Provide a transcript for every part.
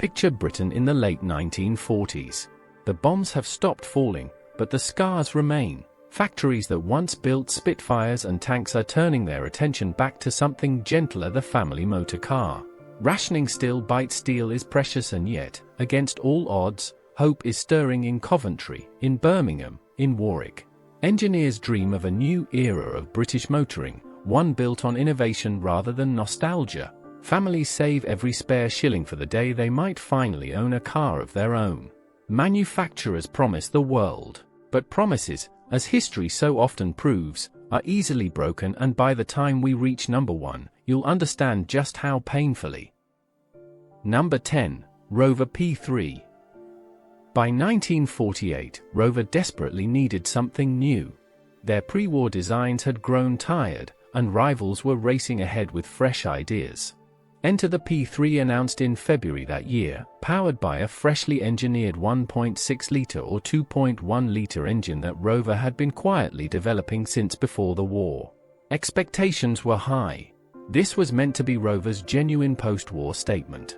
Picture Britain in the late 1940s. The bombs have stopped falling, but the scars remain. Factories that once built Spitfires and tanks are turning their attention back to something gentler: the family motor car. Rationing still bites steel is precious, and yet, against all odds, hope is stirring in Coventry, in Birmingham, in Warwick. Engineers dream of a new era of British motoring, one built on innovation rather than nostalgia. Families save every spare shilling for the day they might finally own a car of their own. Manufacturers promise the world, but promises, as history so often proves, are easily broken, and by the time we reach number 1, you'll understand just how painfully. Number 10. Rover P3. By 1948, Rover desperately needed something new. Their pre-war designs had grown tired, and rivals were racing ahead with fresh ideas. Enter the P3, announced in February that year, powered by a freshly engineered 1.6-litre or 2.1-litre engine that Rover had been quietly developing since before the war. Expectations were high. This was meant to be Rover's genuine post-war statement.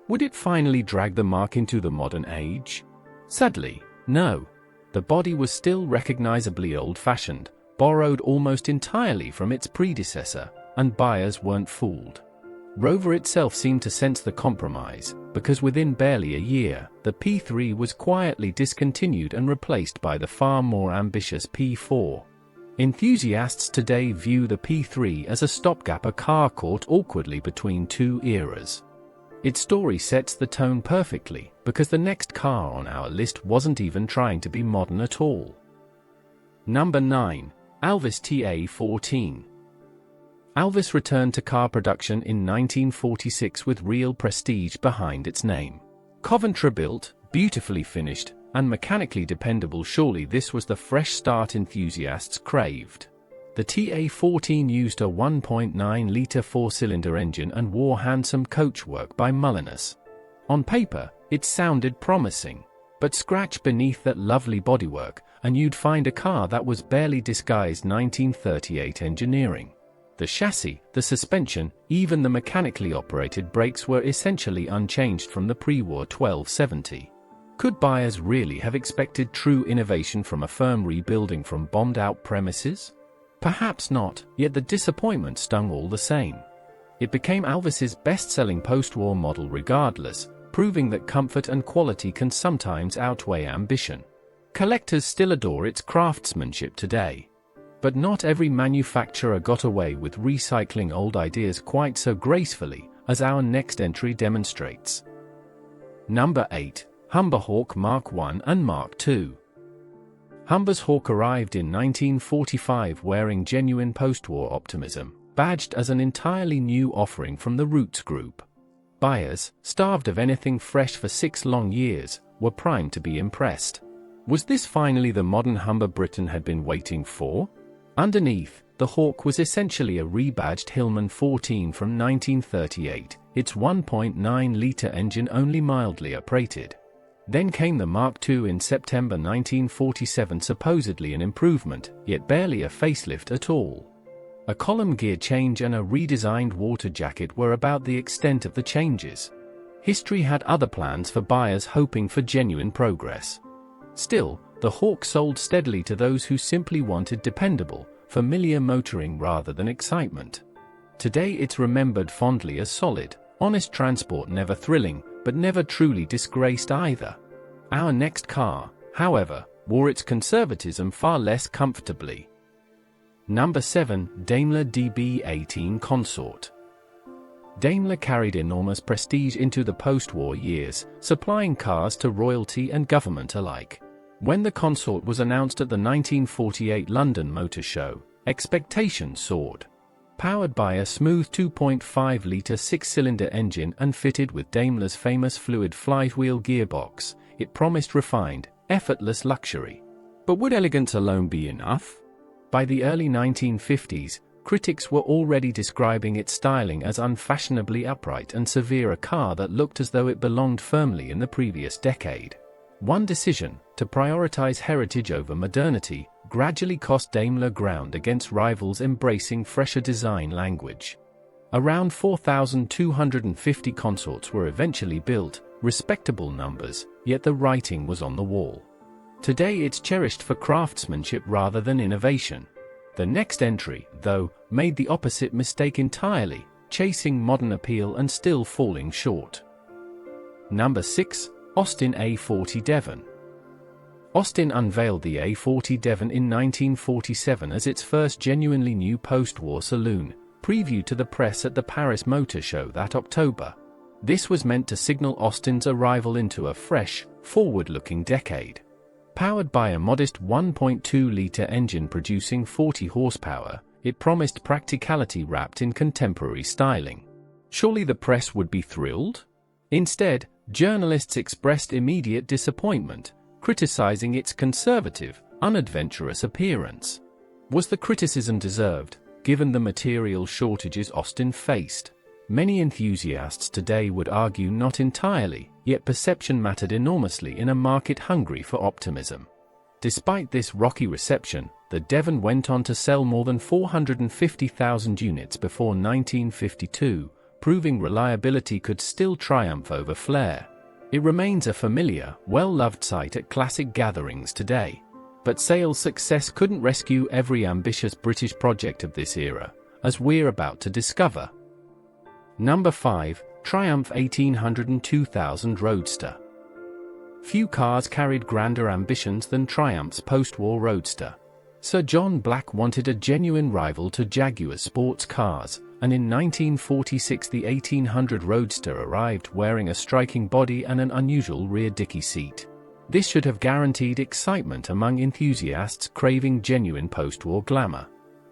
Would it finally drag the marque into the modern age? Sadly, no. The body was still recognizably old-fashioned, borrowed almost entirely from its predecessor, and buyers weren't fooled. Rover itself seemed to sense the compromise, because within barely a year, the P3 was quietly discontinued and replaced by the far more ambitious P4. Enthusiasts today view the P3 as a stopgap, a car caught awkwardly between two eras. Its story sets the tone perfectly, because the next car on our list wasn't even trying to be modern at all. Number 9. Alvis TA14. Alvis returned to car production in 1946 with real prestige behind its name. Coventry-built, beautifully finished, and mechanically dependable, surely this was the fresh start enthusiasts craved. The TA14 used a 1.9-litre four-cylinder engine and wore handsome coachwork by Mulliners. On paper, it sounded promising, but scratch beneath that lovely bodywork, and you'd find a car that was barely disguised 1938 engineering. The chassis, the suspension, even the mechanically operated brakes were essentially unchanged from the pre-war 1270. Could buyers really have expected true innovation from a firm rebuilding from bombed-out premises? Perhaps not, yet the disappointment stung all the same. It became Alvis's best-selling post-war model regardless, proving that comfort and quality can sometimes outweigh ambition. Collectors still adore its craftsmanship today. But not every manufacturer got away with recycling old ideas quite so gracefully, as our next entry demonstrates. Number 8. Humber Hawk Mark I and Mark II. Humber's Hawk arrived in 1945 wearing genuine post-war optimism, badged as an entirely new offering from the Roots Group. Buyers, starved of anything fresh for 6 long years, were primed to be impressed. Was this finally the modern Humber Britain had been waiting for? Underneath, the Hawk was essentially a rebadged Hillman 14 from 1938, its 1.9-litre engine only mildly uprated. Then came the Mark II in September 1947, supposedly an improvement, yet barely a facelift at all. A column gear change and a redesigned water jacket were about the extent of the changes. History had other plans for buyers hoping for genuine progress. Still, the Hawk sold steadily to those who simply wanted dependable, familiar motoring rather than excitement. Today it's remembered fondly as solid, honest transport, never thrilling, but never truly disgraced either. Our next car, however, wore its conservatism far less comfortably. Number 7. Daimler DB18 Consort. Daimler carried enormous prestige into the post-war years, supplying cars to royalty and government alike. When the Consort was announced at the 1948 London Motor Show, expectations soared. Powered by a smooth 2.5-litre 6-cylinder engine and fitted with Daimler's famous fluid flywheel gearbox, it promised refined, effortless luxury. But would elegance alone be enough? By the early 1950s, critics were already describing its styling as unfashionably upright and severe, a car that looked as though it belonged firmly in the previous decade. One decision, to prioritize heritage over modernity, gradually cost Daimler ground against rivals embracing fresher design language. Around 4,250 Consorts were eventually built, respectable numbers, yet the writing was on the wall. Today it's cherished for craftsmanship rather than innovation. The next entry, though, made the opposite mistake entirely, chasing modern appeal and still falling short. Number 6. Austin A40 Devon. Austin unveiled the A40 Devon in 1947 as its first genuinely new post-war saloon, preview to the press at the Paris Motor Show that October. This was meant to signal Austin's arrival into a fresh, forward-looking decade. Powered by a modest 1.2-litre engine producing 40 horsepower, it promised practicality wrapped in contemporary styling. Surely the press would be thrilled? Instead, journalists expressed immediate disappointment, criticizing its conservative, unadventurous appearance. Was the criticism deserved, given the material shortages Austin faced? Many enthusiasts today would argue not entirely, yet perception mattered enormously in a market hungry for optimism. Despite this rocky reception, the Devon went on to sell more than 450,000 units before 1952, proving reliability could still triumph over flair. It remains a familiar, well-loved sight at classic gatherings today. But sales success couldn't rescue every ambitious British project of this era, as we're about to discover. Number 5. Triumph 1800 and 2000 Roadster. Few cars carried grander ambitions than Triumph's post-war Roadster. Sir John Black wanted a genuine rival to Jaguar's sports cars, and in 1946 the 1800 Roadster arrived wearing a striking body and an unusual rear dicky seat. This should have guaranteed excitement among enthusiasts craving genuine post-war glamour.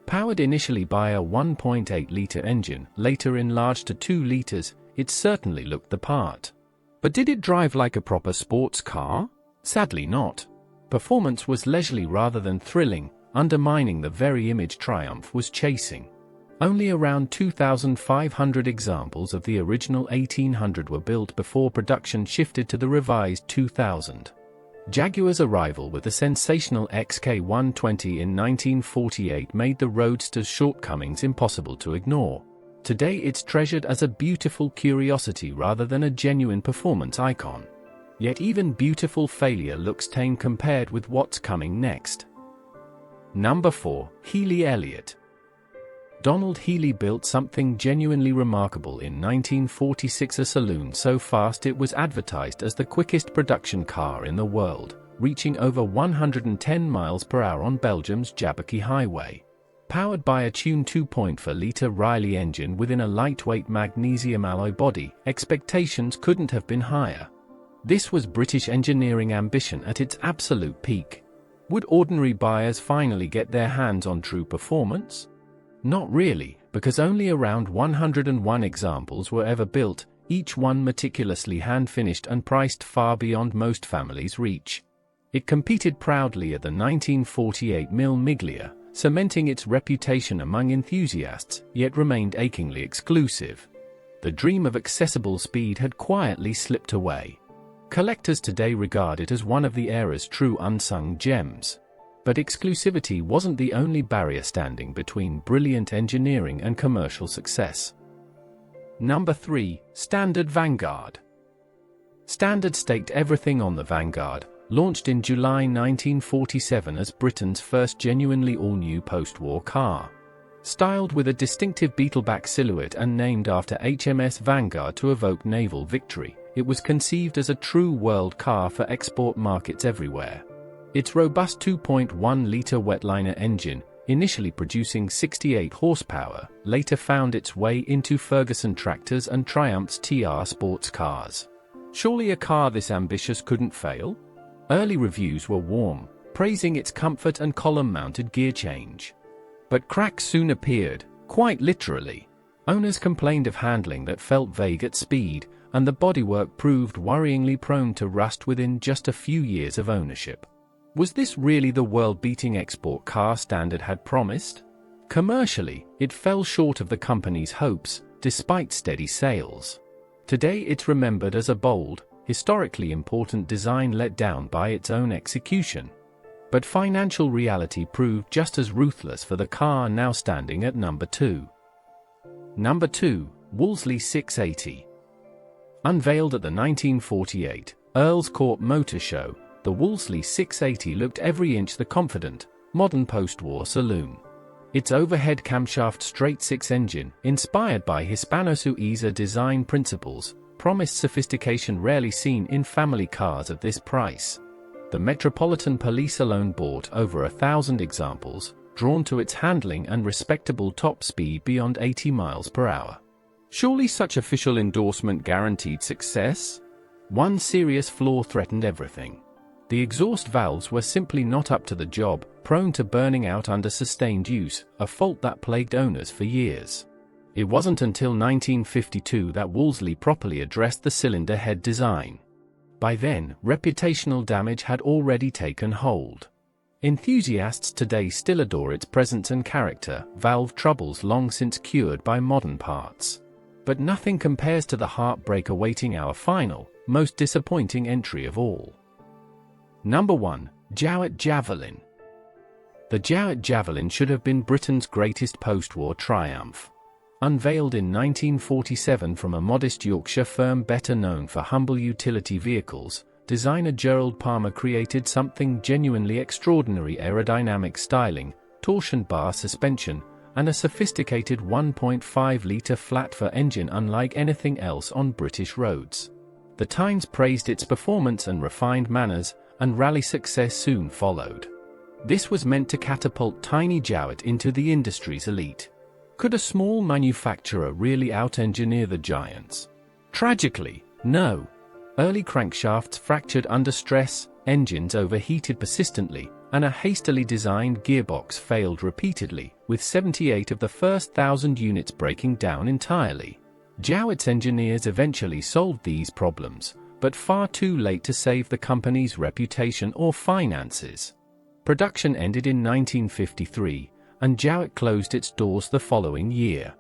Powered initially by a 1.8-litre engine, later enlarged to 2 litres, it certainly looked the part. But did it drive like a proper sports car? Sadly not. Performance was leisurely rather than thrilling, undermining the very image Triumph was chasing. Only around 2,500 examples of the original 1800 were built before production shifted to the revised 2000. Jaguar's arrival with the sensational XK120 in 1948 made the Roadster's shortcomings impossible to ignore. Today it's treasured as a beautiful curiosity rather than a genuine performance icon. Yet even beautiful failure looks tame compared with what's coming next. Number 4. Healey Elliot. Donald Healey built something genuinely remarkable in 1946, a saloon so fast it was advertised as the quickest production car in the world, reaching over 110 miles per hour on Belgium's Jabbeke Highway. Powered by a tuned 2.4-litre Riley engine within a lightweight magnesium alloy body, expectations couldn't have been higher. This was British engineering ambition at its absolute peak. Would ordinary buyers finally get their hands on true performance? Not really, because only around 101 examples were ever built, each one meticulously hand-finished and priced far beyond most families' reach. It competed proudly at the 1948 Mille Miglia, cementing its reputation among enthusiasts, yet remained achingly exclusive. The dream of accessible speed had quietly slipped away. Collectors today regard it as one of the era's true unsung gems. But exclusivity wasn't the only barrier standing between brilliant engineering and commercial success. Number 3. Standard Vanguard. Standard staked everything on the Vanguard, launched in July 1947 as Britain's first genuinely all-new post-war car. Styled with a distinctive beetleback silhouette and named after HMS Vanguard to evoke naval victory, it was conceived as a true world car for export markets everywhere. Its robust 2.1-litre wetliner engine, initially producing 68 horsepower, later found its way into Ferguson tractors and Triumph's TR sports cars. Surely a car this ambitious couldn't fail? Early reviews were warm, praising its comfort and column-mounted gear change. But cracks soon appeared, quite literally. Owners complained of handling that felt vague at speed, and the bodywork proved worryingly prone to rust within just a few years of ownership. Was this really the world-beating export car Standard had promised? Commercially, it fell short of the company's hopes, despite steady sales. Today it's remembered as a bold, historically important design let down by its own execution. But financial reality proved just as ruthless for the car now standing at number 2. Number 2. Woolsley 680. Unveiled at the 1948 Earl's Court Motor Show, the Woolsley 680 looked every inch the confident, modern post-war saloon. Its overhead camshaft straight-six engine, inspired by Hispano-Suiza design principles, promised sophistication rarely seen in family cars at this price. The Metropolitan Police alone bought over 1,000 examples, drawn to its handling and respectable top speed beyond 80 miles per hour. Surely such official endorsement guaranteed success? One serious flaw threatened everything. The exhaust valves were simply not up to the job, prone to burning out under sustained use, a fault that plagued owners for years. It wasn't until 1952 that Woolsley properly addressed the cylinder head design. By then, reputational damage had already taken hold. Enthusiasts today still adore its presence and character, valve troubles long since cured by modern parts. But nothing compares to the heartbreak awaiting our final, most disappointing entry of all. Number 1. Jowett Javelin. The Jowett Javelin should have been Britain's greatest post-war triumph. Unveiled in 1947 from a modest Yorkshire firm better known for humble utility vehicles, designer Gerald Palmer created something genuinely extraordinary: aerodynamic styling, torsion bar suspension, and a sophisticated 1.5-litre flat-four engine unlike anything else on British roads. The Times praised its performance and refined manners, and rally success soon followed. This was meant to catapult tiny Jowett into the industry's elite. Could a small manufacturer really out-engineer the giants? Tragically, no. Early crankshafts fractured under stress, engines overheated persistently, and a hastily designed gearbox failed repeatedly, with 78 of the first 1,000 units breaking down entirely. Jowett's engineers eventually solved these problems, but far too late to save the company's reputation or finances. Production ended in 1953, and Jowett closed its doors the following year.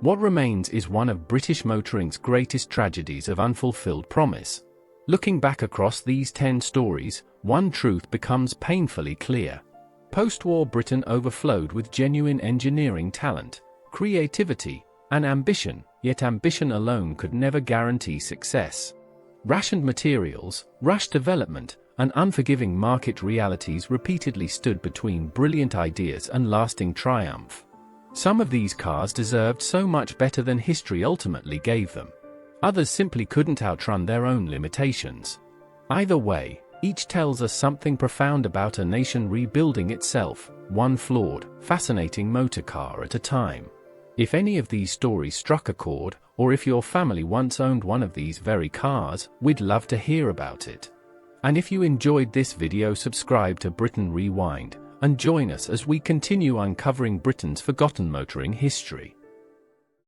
What remains is one of British motoring's greatest tragedies of unfulfilled promise. Looking back across these 10 stories, one truth becomes painfully clear. Post-war Britain overflowed with genuine engineering talent, creativity, and ambition, yet ambition alone could never guarantee success. Rationed materials, rushed development, and unforgiving market realities repeatedly stood between brilliant ideas and lasting triumph. Some of these cars deserved so much better than history ultimately gave them. Others simply couldn't outrun their own limitations. Either way, each tells us something profound about a nation rebuilding itself, one flawed, fascinating motor car at a time. If any of these stories struck a chord, or if your family once owned one of these very cars, we'd love to hear about it. And if you enjoyed this video, subscribe to Britain Rewind, and join us as we continue uncovering Britain's forgotten motoring history.